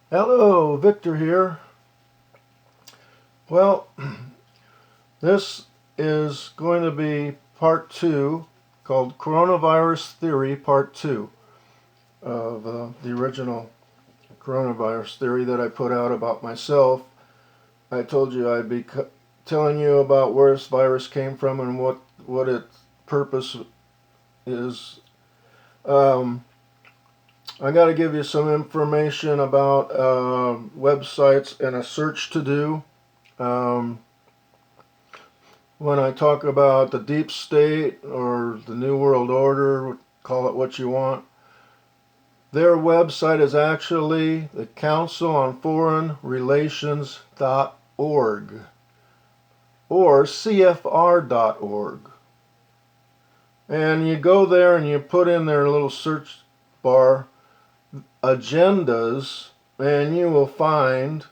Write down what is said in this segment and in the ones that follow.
Hello, Victor here. Well, this is going to be part two, called Coronavirus Theory Part 2 of the original coronavirus theory that I put out about myself. I told you I'd be telling you about where this virus came from and what its purpose is. Um, I got to give you some information about websites and a search to do. Um, when I talk about the deep state or the New World Order, call it what you want, their website is actually the Council on Foreign Relations.org or CFR.org. And you go there and you put in their little search bar agendas, and you will find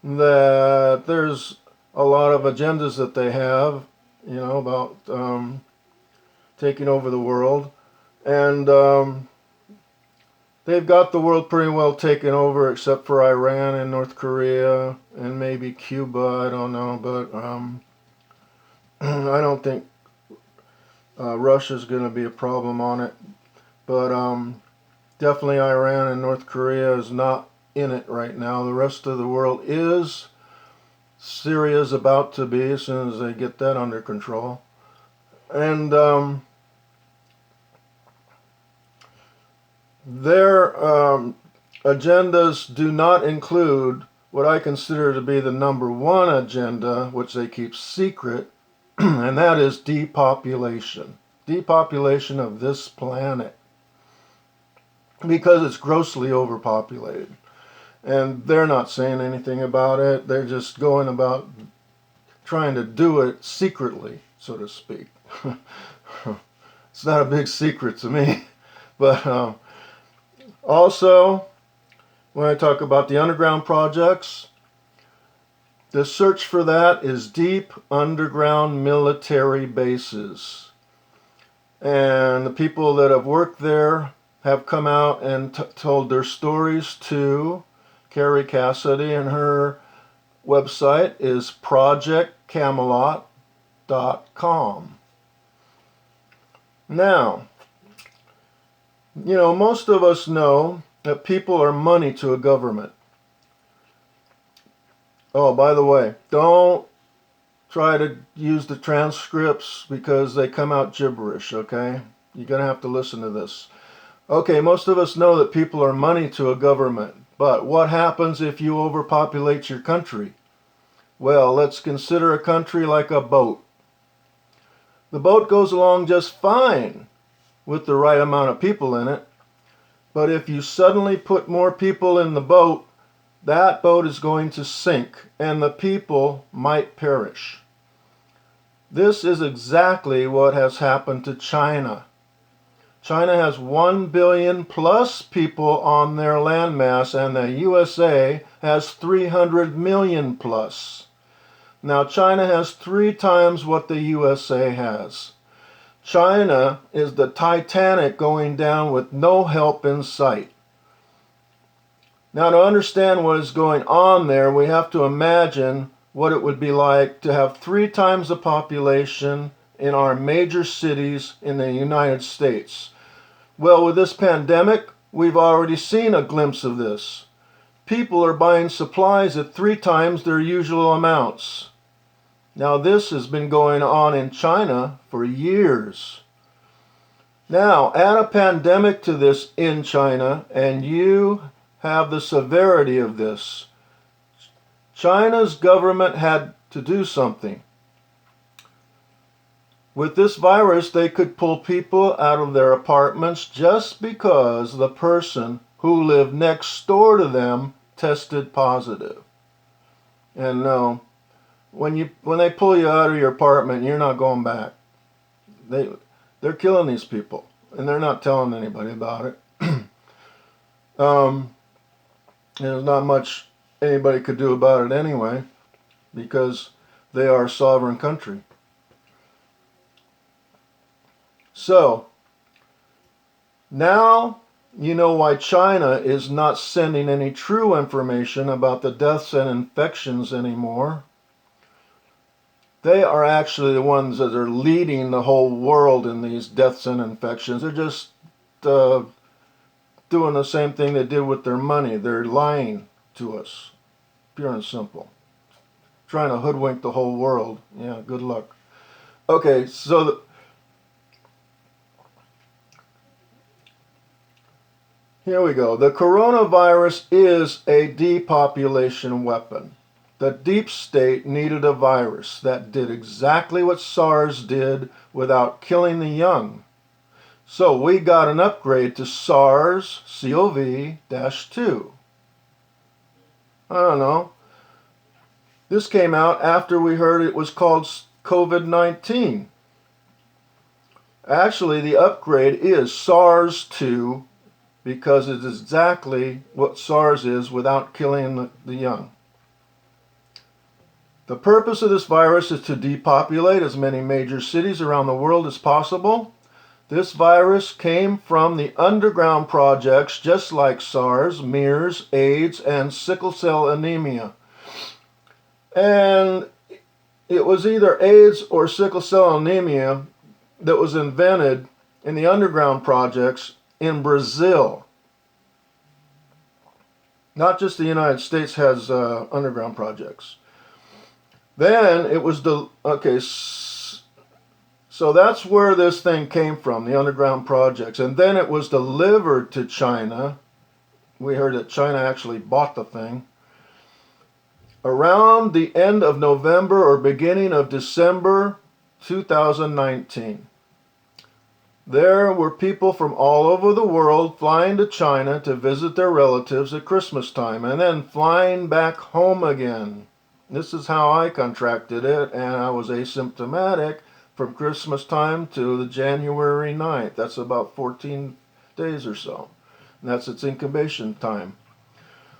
that there's a lot of agendas that they have, about taking over the world. And they've got the world pretty well taken over, except for Iran and North Korea and maybe Cuba. I don't know, but I don't think Russia's going to be a problem on it. But definitely Iran and North Korea is not in it right now. The rest of the world is. Syria's about to be, as soon as they get that under control. And their agendas do not include what I consider to be the number one agenda, which they keep secret, and that is depopulation. Depopulation of this planet. Because it's grossly overpopulated. And they're not saying anything about it. They're just going about trying to do it secretly, so to speak. It's not a big secret to me. But also, when I talk about the underground projects, the search for that is deep underground military bases. And the people that have worked there have come out and told their stories to Carrie Cassidy, and her website is projectcamelot.com. Now, most of us know that people are money to a government. Oh, by the way, don't try to use the transcripts because they come out gibberish, okay? You're going to have to listen to this. Okay, most of us know that people are money to a government. But what happens if you overpopulate your country? Well, let's consider a country like a boat. The boat goes along just fine with the right amount of people in it. But if you suddenly put more people in the boat, that boat is going to sink and the people might perish. This is exactly what has happened to China. China has 1 billion plus people on their landmass, and the USA has 300 million plus. Now, China has 3 times what the USA has. China is the Titanic going down with no help in sight. Now, to understand what is going on there, we have to imagine what it would be like to have 3 times the population in our major cities in the United States. Well, with this pandemic, we've already seen a glimpse of this. People are buying supplies at 3 times their usual amounts. Now, this has been going on in China for years. Now, add a pandemic to this in China, and you have the severity of this. China's government had to do something. With this virus, they could pull people out of their apartments just because the person who lived next door to them tested positive. And no, when they pull you out of your apartment, you're not going back. They're killing these people, and they're not telling anybody about it. There's not much anybody could do about it anyway, because they are a sovereign country. So, now You know why China is not sending any true information about the deaths and infections anymore? They are actually the ones that are leading the whole world in these deaths and infections. They're just uh, doing the same thing they did with their money. They're lying to us, pure and simple. Trying to hoodwink the whole world. Yeah, good luck. Okay, so here we go. The coronavirus is a depopulation weapon. The deep state needed a virus that did exactly what SARS did without killing the young. So we got an upgrade to SARS-CoV-2. I don't know. This came out after we heard it was called COVID-19. Actually, the upgrade is SARS-2 because it's exactly what SARS is without killing the young. The purpose of this virus is to depopulate as many major cities around the world as possible. This virus came from the underground projects just like SARS, MERS, AIDS, and sickle cell anemia. And it was either AIDS or sickle cell anemia that was invented in the underground projects in Brazil. Not just the United States has underground projects. Then it was so that's where this thing came from, the underground projects. And then it was delivered to China. We heard that China actually bought the thing. Around the end of November or beginning of December 2019. There were people from all over the world flying to China to visit their relatives at Christmas time and then flying back home again. This is how I contracted it, and I was asymptomatic from Christmas time to the January 9th. That's about 14 days or so. And that's its incubation time.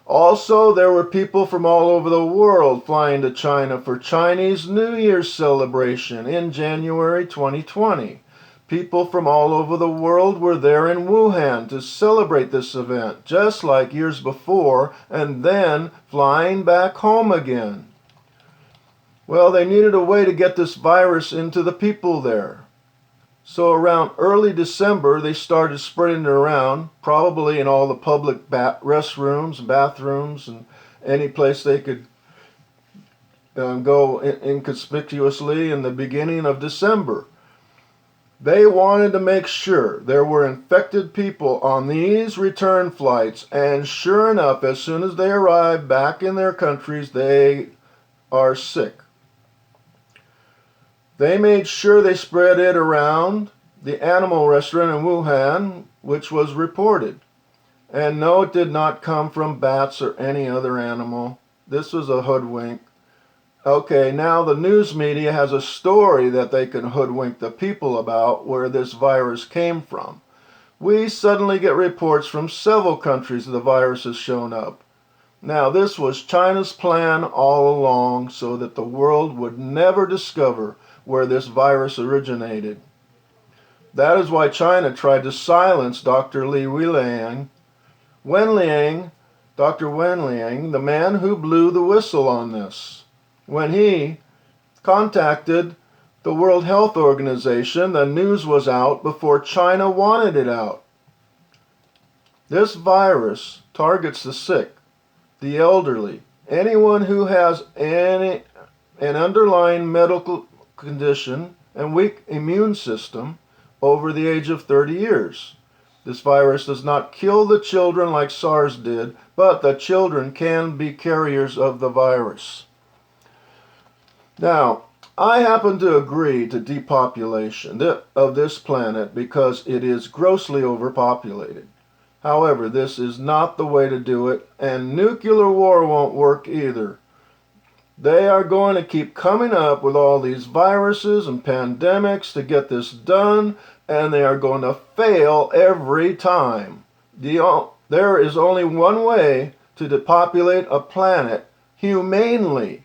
Also, there were people from all over the world flying to China for Chinese New Year's celebration in January 2020. People from all over the world were there in Wuhan to celebrate this event, just like years before, and then flying back home again. Well, they needed a way to get this virus into the people there. So around early December, they started spreading it around, probably in all the public restrooms, bathrooms, and any place they could go inconspicuously in the beginning of December. They wanted to make sure there were infected people on these return flights, and sure enough, as soon as they arrive back in their countries, they are sick. They made sure they spread it around the animal restaurant in Wuhan, which was reported. And no, it did not come from bats or any other animal. This was a hoodwink. Okay, now the news media has a story that they can hoodwink the people about where this virus came from. We suddenly get reports from several countries that the virus has shown up. Now, this was China's plan all along so that the world would never discover where this virus originated. That is why China tried to silence Dr. Wenliang, Dr. Wenliang, the man who blew the whistle on this. When he contacted the World Health Organization, the news was out before China wanted it out. This virus targets the sick, the elderly, anyone who has an underlying medical condition and weak immune system over the age of 30 years. This virus does not kill the children like SARS did, but the children can be carriers of the virus. Now, I happen to agree to depopulation of this planet because it is grossly overpopulated. However, this is not the way to do it, and nuclear war won't work either. They are going to keep coming up with all these viruses and pandemics to get this done, and they are going to fail every time. There is only one way to depopulate a planet humanely.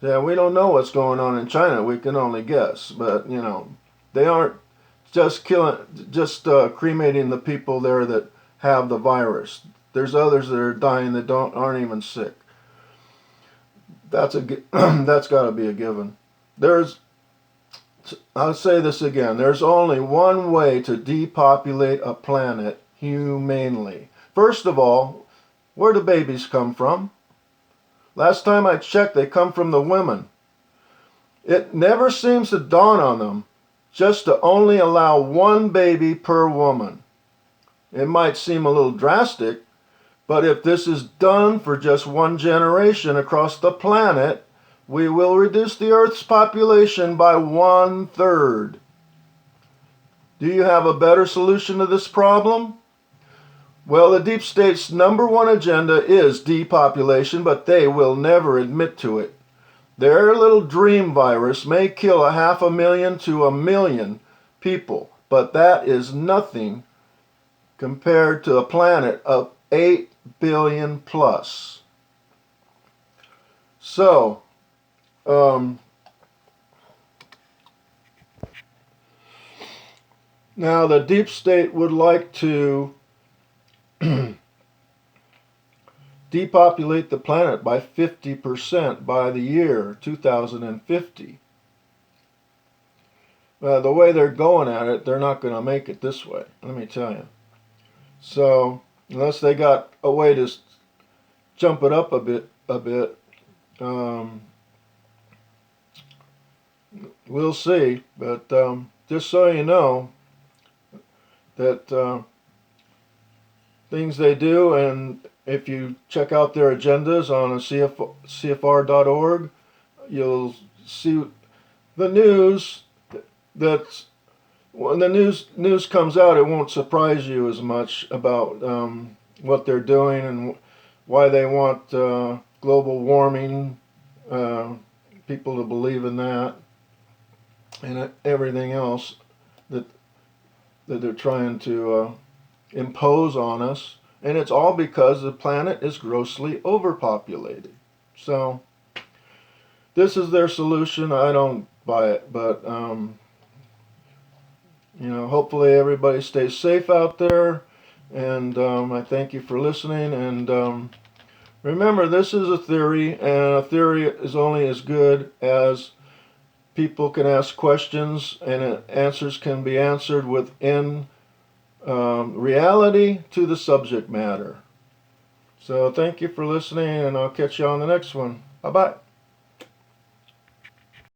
Yeah, we don't know what's going on in China. We can only guess, but they aren't just cremating the people there that have the virus. There's others that are dying that aren't even sick. That's that's got to be a given. I'll say this again. There's only one way to depopulate a planet humanely. First of all, where do babies come from? Last time I checked, they come from the women. It never seems to dawn on them just to only allow one baby per woman. It might seem a little drastic, but if this is done for just one generation across the planet, we will reduce the Earth's population by 1/3. Do you have a better solution to this problem? Well, the deep state's #1 agenda is depopulation, but they will never admit to it. Their little dream virus may kill 500,000 to 1,000,000 people, but that is nothing compared to a planet of 8 billion plus. So, now the deep state would like to depopulate the planet by 50% by the year 2050. The way they're going at it, they're not going to make it this way, let me tell you. So, unless they got a way to jump it up a bit, we'll see. But just so you know, that things they do, and if you check out their agendas on CFR.org, you'll see the news. That's when the news comes out, it won't surprise you as much about what they're doing and why they want global warming, people to believe in that, and everything else that they're trying to impose on us. And it's all because the planet is grossly overpopulated. So this is their solution. I don't buy it, but hopefully everybody stays safe out there. And I thank you for listening. And remember, this is a theory, and a theory is only as good as people can ask questions and answers can be answered within reality to the subject matter. So thank you for listening, and I'll catch you on the next one. Bye-bye.